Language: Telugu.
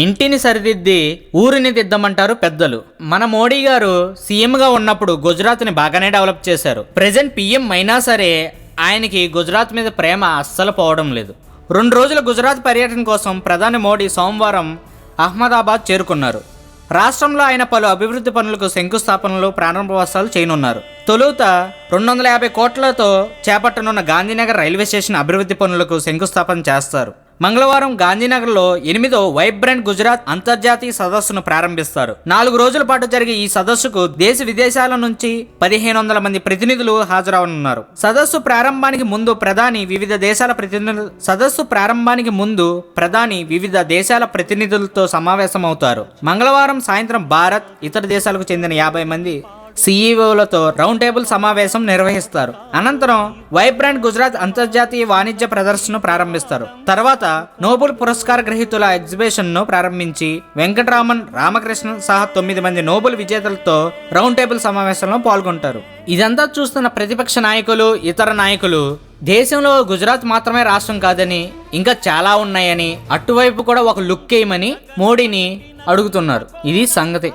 ఇంటిని సరిదిద్ది ఊరిని దిద్దమంటారు పెద్దలు. మన మోడీ గారు సీఎంగా ఉన్నప్పుడు గుజరాత్ని బాగానే డెవలప్ చేశారు. ప్రెజెంట్ పీఎం అయినా సరే ఆయనకి గుజరాత్ మీద ప్రేమ అస్సలు పోవడం లేదు. 2 రోజుల గుజరాత్ పర్యటన కోసం ప్రధాని మోడీ సోమవారం అహ్మదాబాద్ చేరుకున్నారు. రాష్ట్రంలో ఆయన పలు అభివృద్ధి పనులకు శంకుస్థాపనలు, ప్రారంభోత్సవాలు చేయనున్నారు. తొలుత 250 కోట్లతో చేపట్టనున్న గాంధీనగర్ రైల్వే స్టేషన్ అభివృద్ధి పనులకు శంకుస్థాపన చేస్తారు. మంగళవారం గాంధీనగర్లో 8వ వైబ్రెంట్ గుజరాత్ అంతర్జాతీయ సదస్సును ప్రారంభిస్తారు. 4 రోజుల పాటు జరిగే ఈ సదస్సుకు దేశ విదేశాల నుంచి 1500 మంది ప్రతినిధులు హాజరవనున్నారు. సదస్సు ప్రారంభానికి ముందు ప్రధాని వివిధ దేశాల ప్రతినిధులతో సమావేశమవుతారు. మంగళవారం సాయంత్రం భారత్, ఇతర దేశాలకు చెందిన 50 మంది సీఈఓలతో రౌండ్ టేబుల్ సమావేశం నిర్వహిస్తారు. అనంతరం వైబ్రెంట్ గుజరాత్ అంతర్జాతీయ వాణిజ్య ప్రదర్శనను ప్రారంభిస్తారు. తర్వాత నోబెల్ పురస్కార గ్రహీతుల ఎగ్జిబిషన్ను ప్రారంభించి వెంకటరామన్, రామకృష్ణన్ సహా 9 మంది నోబెల్ విజేతలతో రౌండ్ టేబుల్ సమావేశంలో పాల్గొంటారు. ఇదంతా చూస్తున్న ప్రతిపక్ష నాయకులు, ఇతర నాయకులు దేశంలో గుజరాత్ మాత్రమే రాష్ట్రం కాదని, ఇంకా చాలా ఉన్నాయని, అటువైపు కూడా ఒక లుక్ వేయమని మోడీని అడుగుతున్నారు. ఇది సంగతి.